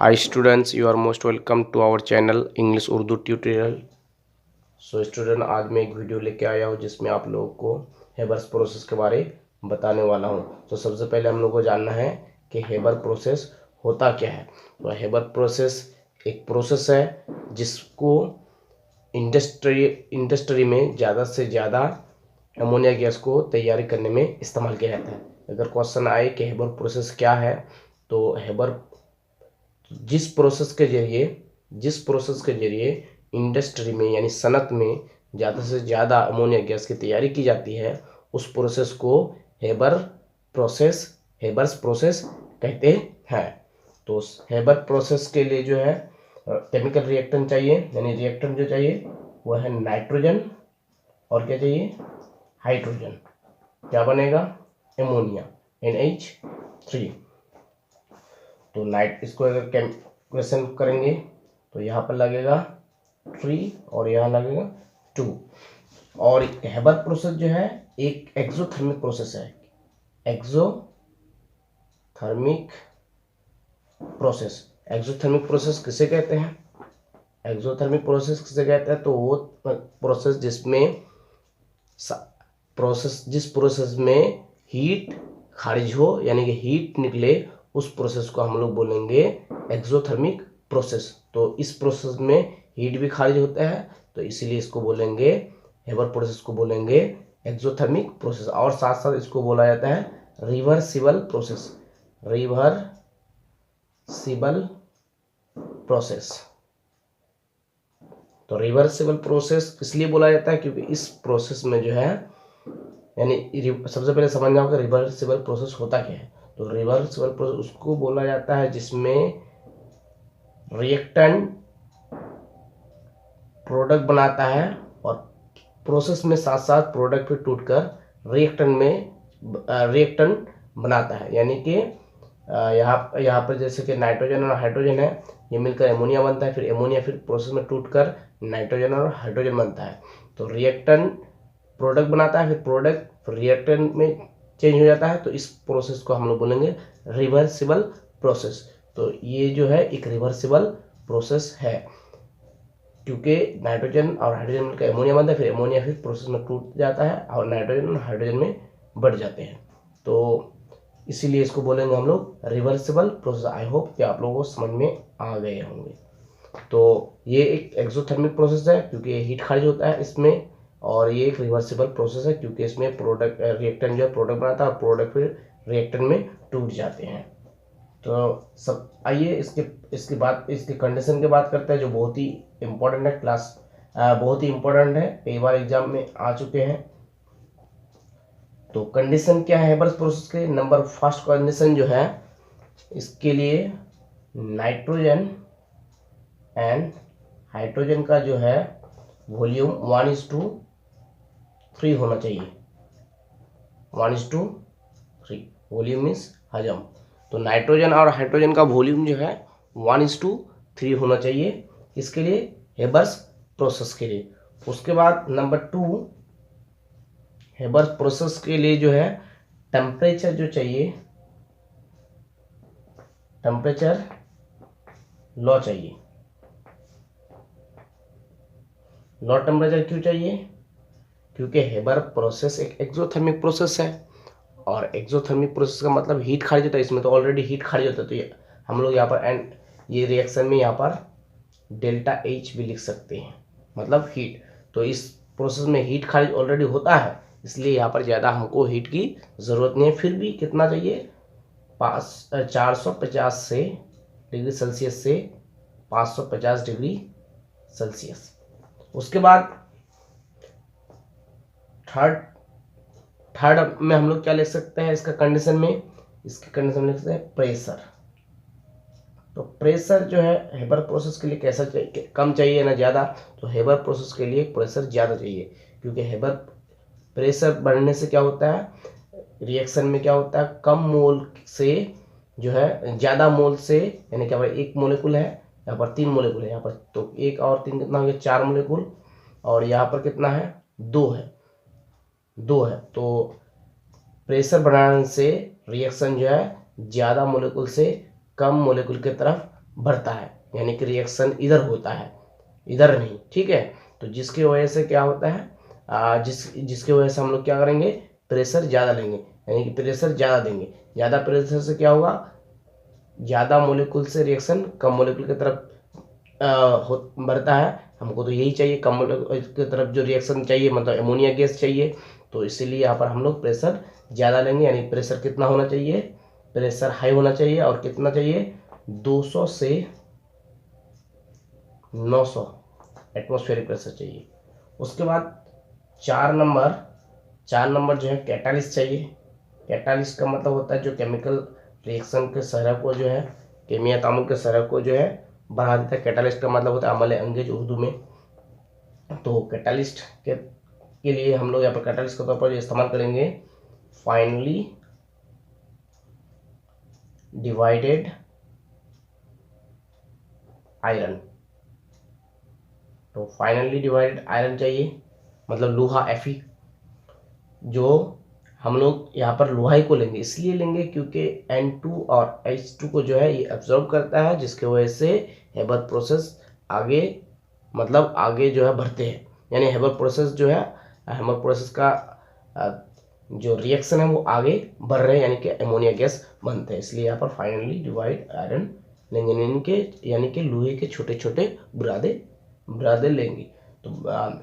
Hi students, you are most welcome to our channel English Urdu Tutorial। So student, आज मैं एक video लेके आया हूँ जिसमें आप लोगों को हेबर्स प्रोसेस के बारे बताने वाला हूँ। तो सबसे पहले हम लोग को जानना है कि हेबर प्रोसेस होता क्या है। तो हेबर प्रोसेस एक प्रोसेस है जिसको इंडस्ट्री में ज़्यादा से ज़्यादा अमोनिया गैस को तैयारी करने में इस्तेमाल किया जाता है। अगर क्वेश्चन आए कि हेबर प्रोसेस क्या है, तो हेबर जिस प्रोसेस के जरिए इंडस्ट्री में यानी सनत में ज़्यादा से ज़्यादा अमोनिया गैस की तैयारी की जाती है, उस प्रोसेस को हेबर्स प्रोसेस कहते हैं। तो हेबर प्रोसेस के लिए जो है केमिकल रिएक्टेंट चाहिए, यानी रिएक्टेंट जो चाहिए वो है नाइट्रोजन और क्या चाहिए, हाइड्रोजन। क्या बनेगा, एमोनिया, NH3। तो इसको अगर कैलकुलेशन करेंगे तो यहाँ पर लगेगा 3 और यहाँ लगेगा 2। और हेबर प्रोसेस जो है एक एक्सोथर्मिक प्रोसेस है। एक्सोथर्मिक प्रोसेस किसे कहते हैं? तो वो प्रोसेस जिस प्रोसेस में हीट खारिज हो, यानी कि हीट निकले, उस प्रोसेस को हम लोग बोलेंगे एक्सोथर्मिक प्रोसेस। तो इस प्रोसेस में हीट भी खारिज होता है, तो इसीलिए इसको बोलेंगे, हेबर प्रोसेस को बोलेंगे एक्सोथर्मिक प्रोसेस। और साथ साथ इसको बोला जाता है रिवर्सिबल प्रोसेस। तो रिवर्सिबल प्रोसेस इसलिए बोला जाता है क्योंकि इस प्रोसेस में जो है, यानी सबसे पहले समझना होगा रिवर्सिबल प्रोसेस होता क्या है। तो रिवर्सिबल प्रोसेस उसको बोला जाता है जिसमें रिएक्टेंट प्रोडक्ट बनाता है और प्रोसेस में साथ साथ प्रोडक्ट पे टूटकर रिएक्टेंट बनाता है। यानी कि यहाँ पर जैसे कि नाइट्रोजन और हाइड्रोजन है, ये मिलकर एमोनिया बनता है, फिर एमोनिया फिर प्रोसेस में टूटकर नाइट्रोजन और हाइड्रोजन बनता है। तो रिएक्टेंट प्रोडक्ट बनाता है, फिर प्रोडक्ट रिएक्टेंट में चेंज हो जाता है। तो इस प्रोसेस को हम लोग बोलेंगे रिवर्सिबल प्रोसेस। तो ये जो है एक रिवर्सिबल प्रोसेस है, क्योंकि नाइट्रोजन और हाइड्रोजन मिलकर एमोनिया बनता है, फिर एमोनिया फिर प्रोसेस में टूट जाता है और नाइट्रोजन और हाइड्रोजन में बढ़ जाते हैं। तो इसीलिए इसको बोलेंगे हम लोग रिवर्सिबल प्रोसेस। आई होप कि आप लोगों को समझ में आ गए होंगे। तो ये एक एक्सोथर्मिक प्रोसेस है क्योंकि हीट खारिज होता है इसमें, और ये एक रिवर्सिबल प्रोसेस है क्योंकि इसमें रिएक्टेंट जो है प्रोडक्ट बनाता है और प्रोडक्ट फिर रिएक्टेंट में टूट जाते हैं। तो सब आइए इसकी कंडीशन की बात करते हैं, जो बहुत ही इम्पोर्टेंट है। बहुत ही इम्पोर्टेंट है, कई बार एग्जाम में आ चुके हैं। तो कंडीशन क्या है हेबर्स प्रोसेस के? नंबर फर्स्ट कंडीशन जो है इसके लिए नाइट्रोजन एंड हाइड्रोजन का जो है वॉल्यूम 1:3 होना चाहिए। 1:3 वॉल्यूम मीन्स हजम। तो नाइट्रोजन और हाइड्रोजन का वॉल्यूम जो है 1:3 होना चाहिए। इसके लिए हेबर्स प्रोसेस के लिए। उसके बाद नंबर 2, हेबर्स प्रोसेस के लिए जो है टेम्परेचर जो चाहिए, टेम्परेचर लो चाहिए। लो टेम्परेचर क्यों चाहिए? क्योंकि हेबर प्रोसेस एक एक्सोथर्मिक प्रोसेस है, और एक्सोथर्मिक प्रोसेस का मतलब हीट खारिज होता है। इसमें तो ऑलरेडी हीट खारिज होता है, तो ये हम लोग यहाँ पर ये रिएक्शन में यहाँ पर ΔH भी लिख सकते हैं, मतलब हीट। तो इस प्रोसेस में हीट खारिज ऑलरेडी होता है, इसलिए यहाँ पर ज़्यादा हमको हीट की ज़रूरत नहीं है। फिर भी कितना चाहिए, 450 डिग्री सेल्सियस से 550 डिग्री सेल्सियस। उसके बाद थर्ड में हम लोग क्या लिख सकते हैं इसकी कंडीशन में लिख सकते हैं प्रेशर। तो प्रेशर जो है हेबर प्रोसेस के लिए कैसा चाहिए, कम चाहिए ना ज़्यादा? तो हेबर प्रोसेस के लिए प्रेशर ज़्यादा चाहिए, क्योंकि हेबर प्रेशर बढ़ने से क्या होता है, रिएक्शन में क्या होता है, कम मोल से जो है ज़्यादा मोल से, यानी क्या भाई, एक मोलिकुल है, यहाँ पर 3 मोलिकुल है, यहाँ पर तो 1 और 3 कितना हो गया, 4 मोलिकुल, और यहाँ पर कितना है, 2 है। तो प्रेशर बढ़ाने से रिएक्शन जो है ज़्यादा मोलिकुल से कम मोलिकुल की तरफ बढ़ता है, यानी कि रिएक्शन इधर होता है, इधर नहीं, ठीक है। तो जिसकी वजह से क्या होता है, जिसकी वजह से हम लोग क्या करेंगे, प्रेशर ज़्यादा लेंगे, यानी कि प्रेशर ज़्यादा देंगे। ज़्यादा प्रेशर से क्या होगा, ज़्यादा मोलिकुल से रिएक्शन कम मोलिकुल की तरफ बढ़ता है। हमको तो यही चाहिए, कम मोलिकुल की तरफ जो रिएक्शन चाहिए, मतलब अमोनिया गैस चाहिए। तो इसीलिए यहाँ पर हम लोग प्रेशर ज़्यादा लेंगे, यानी प्रेशर कितना होना चाहिए, प्रेशर हाई होना चाहिए। और कितना चाहिए, 200 से 900 एटमॉस्फेरिक प्रेशर चाहिए। उसके बाद 4 नंबर जो है कैटालिस्ट चाहिए। कैटालिस्ट का मतलब होता है जो केमिकल रिएक्शन के शरह को जो है, केमिया तामुल के शरह को जो है बढ़ा देता है। कैटालिस्ट का मतलब होता है अमल अंगेज उर्दू में। तो कैटालिस्ट के लिए हम लोग यहाँ पर कैटालिस्ट के तौर पर इस्तेमाल करेंगे फाइनली डिवाइडेड आयरन। तो फाइनली डिवाइडेड आयरन चाहिए, मतलब लोहा Fe, जो हम लोग यहाँ पर लोहा को लेंगे, इसलिए लेंगे क्योंकि N2 और H2 को जो है ये एब्जॉर्ब करता है, जिसके वजह से हेबर प्रोसेस आगे, मतलब आगे जो है बढ़ते हैं। यानी हेबर प्रोसेस जो है, हेबर प्रोसेस का जो रिएक्शन है वो आगे बढ़ रहे हैं, यानी कि अमोनिया गैस बनते हैं। इसलिए यहाँ पर फाइनली डिवाइड आयरन लेंगे, यानी कि लोहे के छोटे छोटे बुरादे लेंगे। तो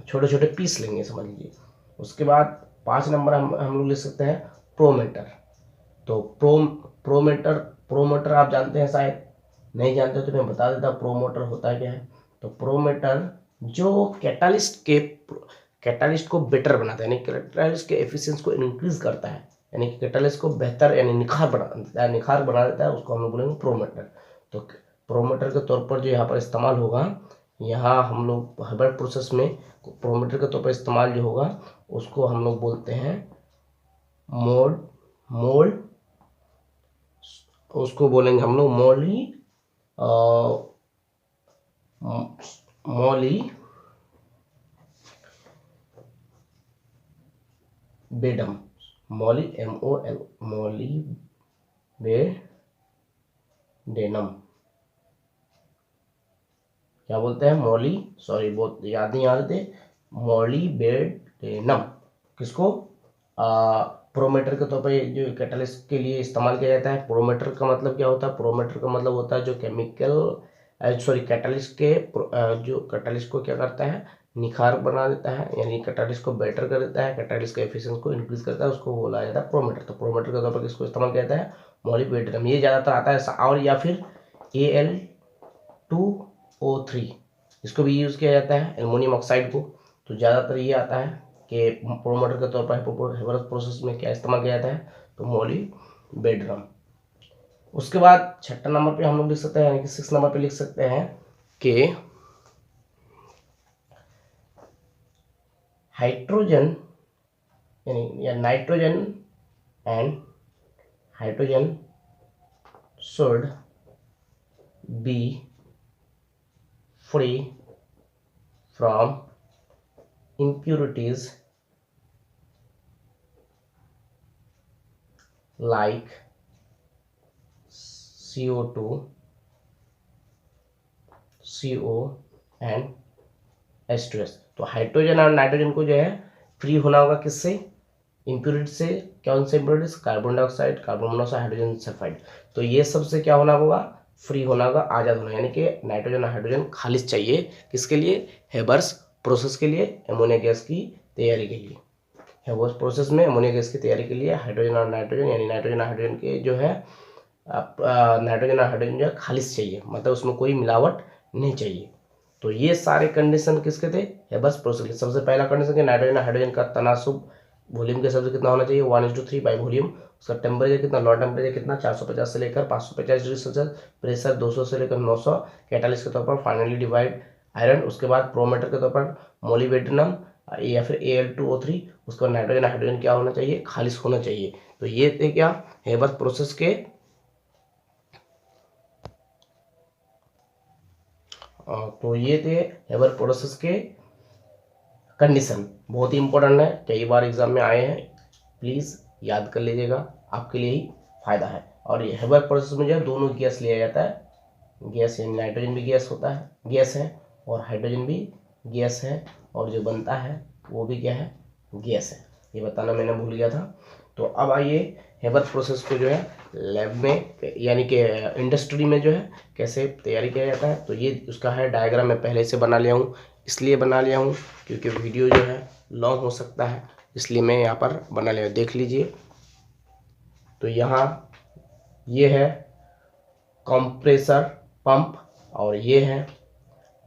छोटे छोटे पीस लेंगे, समझ लीजिए। उसके बाद 5 नंबर हम लोग ले सकते हैं प्रोमेटर। तो प्रोमेटर आप जानते हैं, शायद नहीं जानते तो मैं बता देता हूँ प्रोमोटर होता है क्या है। तो प्रोमेटर जो कैटालिस्ट को बेटर बनाता है, यानी कैटालिस्ट के एफिशिएंसी को इंक्रीज करता है, यानी कि कैटालिस्ट को बेहतर यानी निखार बना देता है, उसको हम लोग बोलेंगे प्रोमेटर। तो प्रोमेटर के तौर पर जो यहाँ पर इस्तेमाल होगा, यहाँ हम लोग हेबर प्रोसेस में प्रोमेटर के तौर पर इस्तेमाल जो होगा उसको हम लोग बोलते हैं मोल्ड, उसको बोलेंगे हम लोग मोलिबेडम, मोलिबेडेनम, क्या बोलते हैं, बहुत याद नहीं आ रहे थे, मोलिबेडेनम। किसको, प्रोमेटर के तौर पर जो कैटालिस्ट के लिए इस्तेमाल किया जाता है। प्रोमेटर का मतलब क्या होता है, प्रोमेटर का मतलब होता है जो कैटालिस्ट के जो कैटालिस्ट को क्या करता है, निखार बना देता है, यानी कैटालिस्ट को बेटर कर देता है, कैटालिस्ट का एफिशिएंसी को इंक्रीज करता है, उसको बोला जाता है प्रोमेटर। तो प्रोमेटर के तौर पर किसको इस्तेमाल किया जाता है, मोलिबेडेनम। ये ज़्यादातर आता है, और या फिर Al2O3, इसको भी यूज़ किया जाता है एल्युमिनियम ऑक्साइड को। तो ज़्यादातर ये आता है कि प्रोमोटर के तौर पर हेबर प्रोसेस में क्या इस्तेमाल किया जाता है, तो मोलिबेडेनम। उसके बाद 6 नंबर पे हम लोग लिख सकते हैं, यानी कि 6 नंबर पे लिख सकते हैं कि हाइड्रोजन या nitrogen and hydrogen should be free from impurities like CO2, CO and H2S। तो हाइड्रोजन और नाइट्रोजन को जो है फ्री होना होगा किससे, इम्प्योरिटी से। कौन से impurities, carbon dioxide, carbon monoxide, hydrogen sulphide. तो ये सबसे क्या होना होगा, फ्री होना होगा, आज़ाद होना, यानी कि नाइट्रोजन और हाइड्रोजन खालिज चाहिए। किसके लिए, हेबर्स प्रोसेस के लिए, अमोनिया गैस की तैयारी के लिए। हेबर्स प्रोसेस में अमोनिया गैस की तैयारी के लिए हाइड्रोजन और नाइट्रोजन, यानी नाइट्रोजन और हाइड्रोजन के जो है नाइट्रोजन और हाइड्रोजन जो है खालिज चाहिए, मतलब उसमें कोई मिलावट नहीं चाहिए। तो ये सारे कंडीशन किसके थे, हेबर्स प्रोसेस के। सबसे पहला कंडीशन कि नाइट्रोजन और हाइड्रोजन का तनासुब वॉल्यूम के हिसाब से कितना होना चाहिए, 1:3 बाई वॉल्यूम। उसका टेम्परेचर कितना, लॉ टेम्परेचर कितना, 450 से लेकर 550 डिग्री सेल्सियस। प्रेशर 200 से लेकर 900। कैटालिस्ट के तौर पर फाइनली डिवाइड आयरन। उसके बाद प्रोमेटर के तौर पर मोलिबेडेनम या फिर Al2O3। उसके बाद नाइट्रोजन हाइड्रोजन क्या होना चाहिए, खालिज होना चाहिए। तो ये थे क्या, हेबर्स प्रोसेस के तो ये थे हेबर प्रोसेस के कंडीशन। बहुत ही इंपॉर्टेंट है, कई बार एग्जाम में आए हैं, प्लीज़ याद कर लीजिएगा, आपके लिए ही फायदा है। और ये हेबर प्रोसेस में जो है दोनों गैस लिया जाता है, गैस, यानी नाइट्रोजन भी गैस होता है, गैस है, और हाइड्रोजन भी गैस है, और जो बनता है वो भी क्या है, गैस है। ये बताना मैंने भूल गया था। तो अब आइए हेबर प्रोसेस को जो है लैब में यानी कि इंडस्ट्री में जो है कैसे तैयारी किया जाता है। तो ये उसका है डायग्राम मैं पहले से बना लिया हूँ, इसलिए बना लिया हूँ क्योंकि वीडियो जो है लॉन्ग हो सकता है, इसलिए मैं यहाँ पर बना लिया। देख लीजिए, तो यहाँ ये है कंप्रेसर पंप, और ये है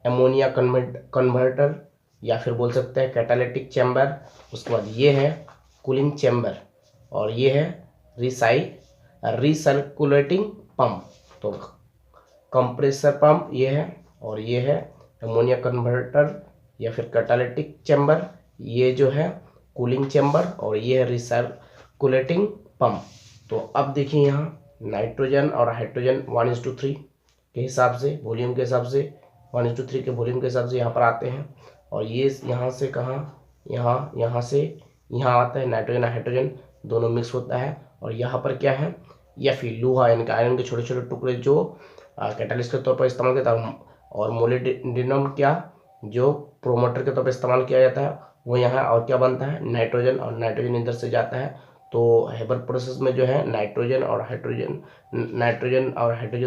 एमोनिया कन्वर्टर, या फिर बोल सकते हैं कैटालिटिक चैम्बर। उसके बाद ये है कूलिंग चैम्बर, और ये है रिसर्कुलेटिंग पंप। तो कंप्रेसर पंप ये है, और ये है एमोनिया कन्वर्टर या फिर कैटालिटिक चैम्बर, ये जो है कूलिंग चैम्बर, और ये है रिसर्कुलेटिंग पंप। तो अब देखिए यहाँ नाइट्रोजन और हाइड्रोजन 1:3 के हिसाब से, वॉल्यूम के हिसाब से, 1:3 के वॉल्यूम के हिसाब से यहाँ पर आते हैं। और ये यहाँ से कहाँ, यहाँ से यहाँ आता है, नाइट्रोजन और हाइड्रोजन दोनों मिक्स होता है। और यहाँ पर क्या है, या फिर लोहा यानी कि आयरन के छोटे छोटे टुकड़े जो कैटालिस्ट के तौर पर इस्तेमाल किया जाता है, और मोलिब्डेनम क्या जो प्रोमोटर के तौर पर इस्तेमाल किया जाता है वो यहाँ। और क्या बनता है, नाइट्रोजन, और नाइट्रोजन इधर से जाता है। तो हेबर प्रोसेस में जो है नाइट्रोजन और हाइड्रोजन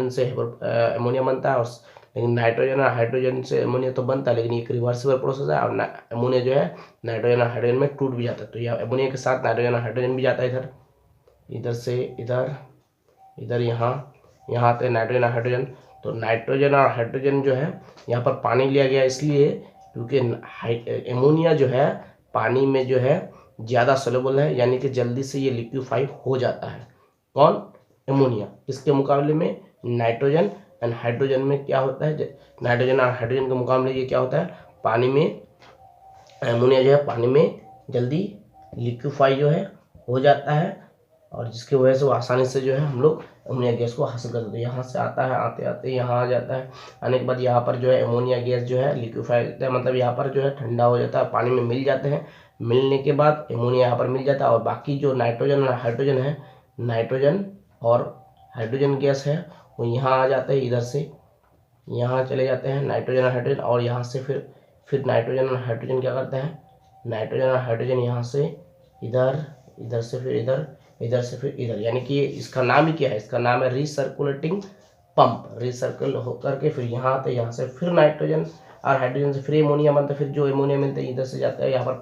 से हेबर अमोनिया बनता है, और लेकिन नाइट्रोजन और हाइड्रोजन से अमोनिया तो बनता है, लेकिन ये एक रिवर्सिबल प्रोसेस है, और अमोनिया जो है नाइट्रोजन और हाइड्रोजन में टूट भी जाता है। तो यह अमोनिया के साथ नाइट्रोजन और हाइड्रोजन भी जाता है इधर, इधर से इधर, इधर यहाँ आते हैं नाइट्रोजन और हाइड्रोजन। तो नाइट्रोजन और हाइड्रोजन जो है यहाँ पर पानी लिया गया इसलिए क्योंकि एमोनिया जो है पानी में जो है ज़्यादा सोलेबल है, यानी कि जल्दी से ये लिक्विफाई हो जाता है। कौन, एमोनिया। इसके मुकाबले में नाइट्रोजन एंड हाइड्रोजन में क्या होता है, नाइट्रोजन और हाइड्रोजन के मुकाबले ये क्या होता है, पानी में एमोनिया जो है पानी में जल्दी लिक्विफाई जो है हो जाता है, और जिसकी वजह से वो आसानी से जो है हम लोग अमोनिया गैस को हासिल कर देते हैं। यहाँ से आता है, आते आते यहाँ आ जाता है, आने के बाद यहाँ पर जो है अमोनिया गैस जो है लिक्विफाई होता है, मतलब यहाँ पर जो है ठंडा हो जाता है, पानी में मिल जाते हैं। मिलने के बाद अमोनिया यहाँ पर मिल जाता है, और बाकी जो नाइट्रोजन और हाइड्रोजन है, नाइट्रोजन और हाइड्रोजन गैस है वो यहाँ आ जाते हैं, इधर से यहाँ चले जाते हैं नाइट्रोजन और हाइड्रोजन, और यहाँ से फिर नाइट्रोजन और हाइड्रोजन क्या करते हैं, नाइट्रोजन और हाइड्रोजन यहाँ से इधर, इधर से फिर इधर, इधर से फिर इधर, यानी कि इसका नाम ही क्या है, इसका नाम है रिसर्कुलेटिंग पंप। रिसर्कल होकर के फिर यहाँ आते हैं, यहाँ से फिर नाइट्रोजन और हाइड्रोजन से फिर एमोनिया बनता है, फिर जो एमोनिया मिलता है इधर से जाता है, यहाँ पर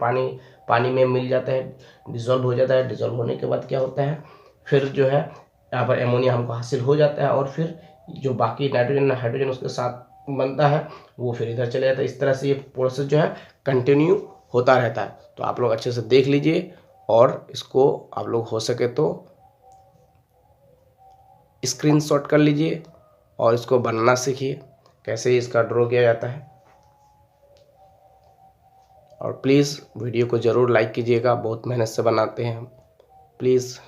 पानी में मिल जाता है, डिजोल्व हो जाता है। डिजोल्व होने के बाद क्या होता है, फिर जो है यहाँ पर एमोनिया हमको हासिल हो जाता है, और फिर जो बाकी नाइट्रोजन हाइड्रोजन उसके साथ बनता है वो फिर इधर चले जाता है। इस तरह से ये प्रोसेस जो है कंटिन्यू होता रहता है। तो आप लोग अच्छे से देख लीजिए, और इसको आप लोग हो सके तो स्क्रीनशॉट कर लीजिए, और इसको बनाना सीखिए कैसे इसका ड्रॉ किया जाता है। और प्लीज़ वीडियो को ज़रूर लाइक कीजिएगा, बहुत मेहनत से बनाते हैं। प्लीज़,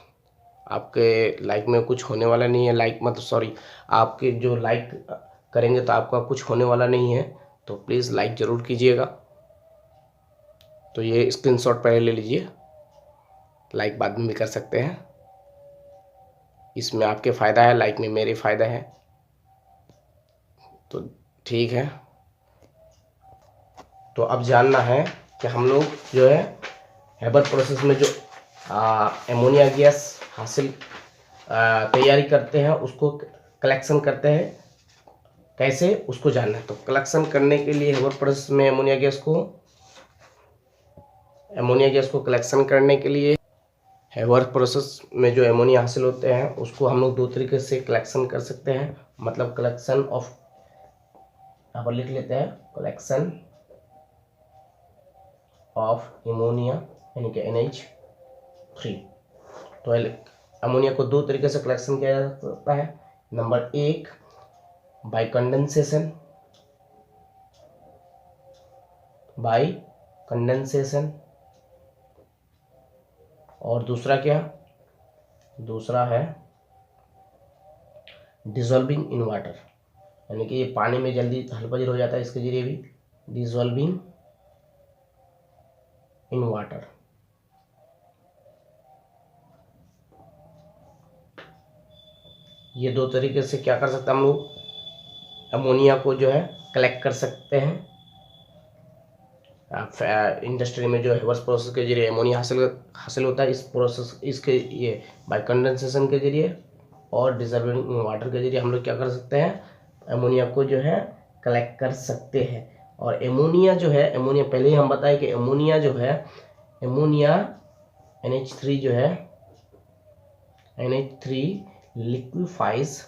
आपके लाइक में कुछ होने वाला नहीं है, लाइक मतलब सॉरी, आपके जो लाइक करेंगे तो आपका कुछ होने वाला नहीं है, तो प्लीज़ लाइक ज़रूर कीजिएगा। तो ये स्क्रीनशॉट पहले ले लीजिए, लाइक बाद में भी कर सकते हैं, इसमें आपके फ़ायदा है, लाइक में मेरे फ़ायदा है। तो ठीक है, तो अब जानना है कि हम लोग जो है हेबर प्रोसेस में जो एमोनिया गैस हासिल तैयारी करते हैं, उसको कलेक्शन करते हैं कैसे, उसको जानना है। तो कलेक्शन करने के लिए हेबर प्रोसेस में एमोनिया गैस को कलेक्शन करने के लिए हेबर प्रोसेस में जो एमोनिया हासिल होते हैं उसको हम लोग दो तरीके से कलेक्शन कर सकते हैं। मतलब कलेक्शन ऑफ, यहाँ पर लिख लेते हैं, कलेक्शन ऑफ एमोनिया यानी कि NH3। तो अमोनिया को दो तरीके से कलेक्शन किया जा सकता है। नंबर 1 बाय कंडेंसेशन, और दूसरा क्या, दूसरा है डिसॉल्विंग इन वाटर, यानी कि ये पानी में जल्दी हलपजल हो जाता है, इसके जरिए भी डिसॉल्विंग इन वाटर। ये दो तरीके से क्या कर सकते हैं हम लोग, अमोनिया को जो है कलेक्ट कर सकते हैं। इंडस्ट्री में जो हेबर्स प्रोसेस के जरिए अमोनिया हासिल होता है, इस प्रोसेस इसके ये बाय कंडेंसेशन के जरिए और डिसॉल्विंग वाटर के जरिए हम लोग क्या कर सकते हैं, अमोनिया को जो है कलेक्ट कर सकते हैं। और एमोनिया जो है, एमोनिया पहले ही हम बताए कि एमोनिया जो है, एमोनिया NH3 जो है, NH3 liquefies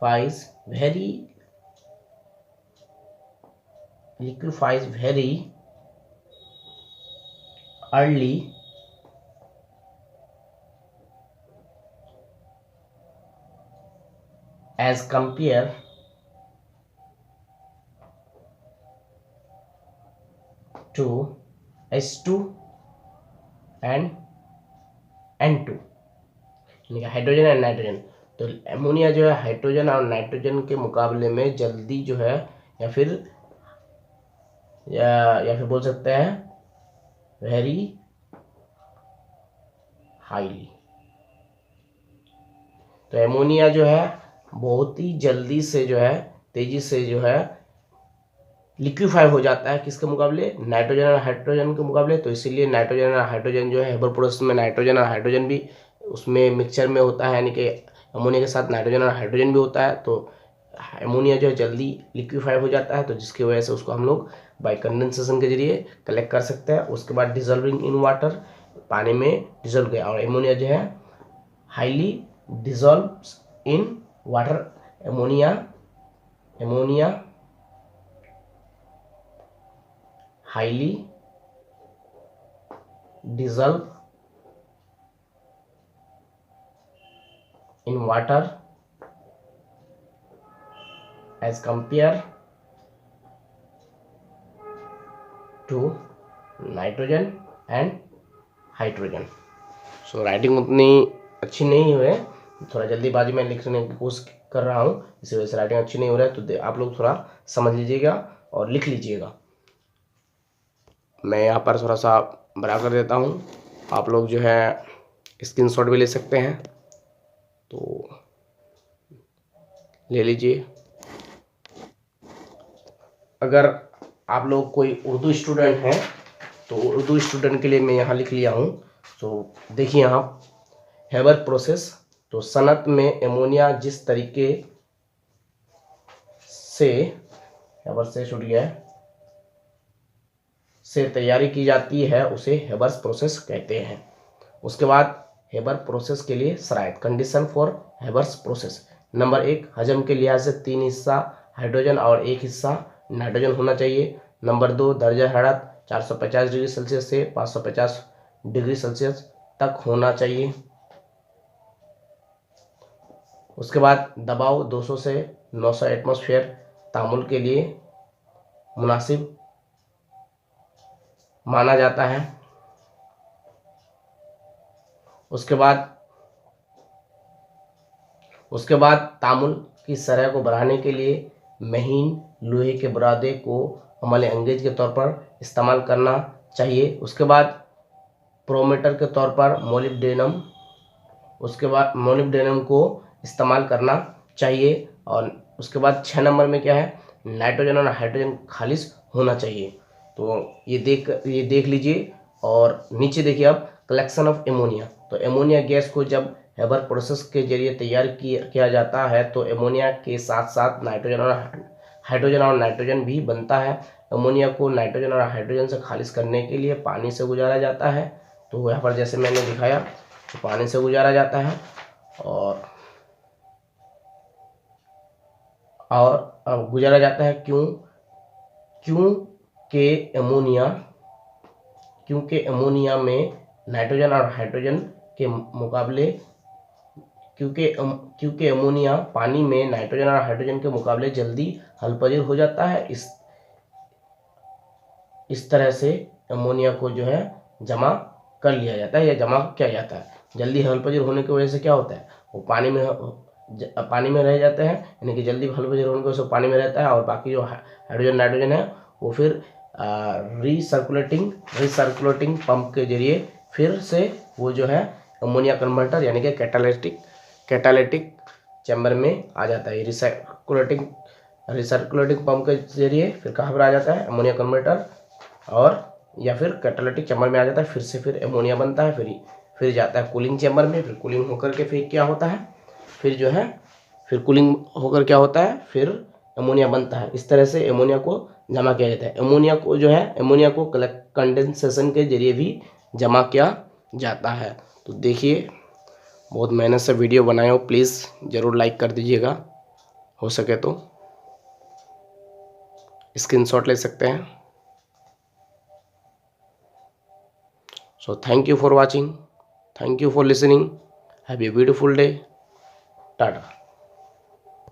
very early as compared to H2 and N2, यानी कि हाइड्रोजन एंड नाइट्रोजन। तो एमोनिया जो है हाइड्रोजन और नाइट्रोजन के मुकाबले में जल्दी जो है, या फिर बोल सकते हैं वेरी हाईली। तो एमोनिया जो है बहुत ही जल्दी से जो है, तेजी से जो है लिक्विफाई हो जाता है, किसके मुकाबले, नाइट्रोजन और हाइड्रोजन के मुकाबले। तो इसीलिए नाइट्रोजन और हाइड्रोजन जो है हेबर प्रोसेस में नाइट्रोजन और हाइड्रोजन भी उसमें मिक्सचर में होता है, यानी कि अमोनिया के साथ नाइट्रोजन और हाइड्रोजन भी होता है। तो अमोनिया जो है जल्दी लिक्विफाई हो जाता है, तो जिसकी वजह से उसको हम लोग बाय कंडेंसेशन के जरिए कलेक्ट कर सकते हैं। उसके बाद डिजॉल्विंग इन वाटर, पानी में डिजोल्व गया, और एमोनिया जो है highly dissolves in water. Ammonia highly dissolve in water as compared to nitrogen and hydrogen। So writing उतनी अच्छी नहीं हुई है, थोड़ा जल्दीबाजी में लिखने की कोशिश कर रहा हूँ, इसी वजह से राइटिंग अच्छी नहीं हो रहा है। तो आप लोग थोड़ा समझ लीजिएगा और लिख लीजिएगा। मैं यहाँ पर थोड़ा सा बड़ा कर देता हूँ, आप लोग जो है स्क्रीनशॉट भी ले सकते हैं, तो ले लीजिए। अगर आप लोग कोई उर्दू स्टूडेंट हैं तो उर्दू स्टूडेंट के लिए मैं यहाँ लिख लिया हूँ। तो देखिए यहाँ हेबर प्रोसेस, तो सनत में एमोनिया जिस तरीके से हेबर से छूट गया है से तैयारी की जाती है उसे हेबर्स प्रोसेस कहते हैं। उसके बाद हेबर प्रोसेस के लिए शराइत, condition for Haber's process. Number 1, हजम के लिहाज से 3 हिस्सा हाइड्रोजन और 1 हिस्सा नाइट्रोजन होना चाहिए। नंबर 2, दर्जा हरारत 450 डिग्री सेल्सियस से 550 डिग्री सेल्सियस तक होना चाहिए। उसके बाद दबाव 200 से 900 एटमॉस्फेयर तामुल के लिए मुनासिब माना जाता है। उसके बाद तामुल की सतह को बढ़ाने के लिए महीन लोहे के बुरादे को अमले अंगेज के तौर पर इस्तेमाल करना चाहिए। उसके बाद प्रोमेटर के तौर पर मोलिब्डेनम को इस्तेमाल करना चाहिए। और उसके बाद 6 नंबर में क्या है, नाइट्रोजन और हाइड्रोजन खालिस होना चाहिए। तो ये देख लीजिए। और नीचे देखिए अब कलेक्शन ऑफ एमोनिया। तो एमोनिया गैस को जब हेबर प्रोसेस के जरिए तैयार किया जाता है तो एमोनिया के साथ साथ हाइड्रोजन और नाइट्रोजन भी बनता है। एमोनिया को नाइट्रोजन और हाइड्रोजन से खालिज करने के लिए पानी से गुजारा जाता है। तो यहाँ पर जैसे मैंने दिखाया तो पानी से गुजारा जाता है। और गुजारा जाता है क्योंकि एमोनिया में नाइट्रोजन और हाइड्रोजन के मुकाबले क्योंकि एमोनिया पानी में नाइट्रोजन और हाइड्रोजन के मुकाबले जल्दी हलपजीर हो जाता है। इस तरह से एमोनिया को जो है जमा कर लिया जाता है या जमा किया जाता है। जल्दी हलपजीर होने की वजह से क्या होता है, वो पानी में रह जाते हैं, यानी कि जल्दी हलपजीर होने की वजह से पानी में रहता है। और बाकी जो हाइड्रोजन नाइट्रोजन है वो फिर रिसर्कुलेटिंग पंप के जरिए फिर से वो जो है अमोनिया कन्वर्टर यानी कि कैटालिटिक चैम्बर में आ जाता है। रिसर्कुलेटिंग पंप के जरिए फिर कहाँ पर आ जाता है, अमोनिया कन्वर्टर, और या फिर कैटालिटिक चैम्बर में आ जाता है। फिर से फिर अमोनिया बनता है, फिर जाता है कूलिंग चैम्बर में। फिर कूलिंग होकर के फिर क्या होता है, फिर जो है फिर कूलिंग होकर क्या होता है, फिर अमोनिया बनता है। इस तरह से अमोनिया को जमा किया जाता है। अमोनिया को जो है अमोनिया को कंडेंसेशन के जरिए भी जमा किया जाता है। तो देखिए, बहुत मेहनत से वीडियो बनाए हो, प्लीज़ ज़रूर लाइक कर दीजिएगा, हो सके तो स्क्रीनशॉट ले सकते हैं। So thank you for watching. Thank you for listening. Have a beautiful day. Tata.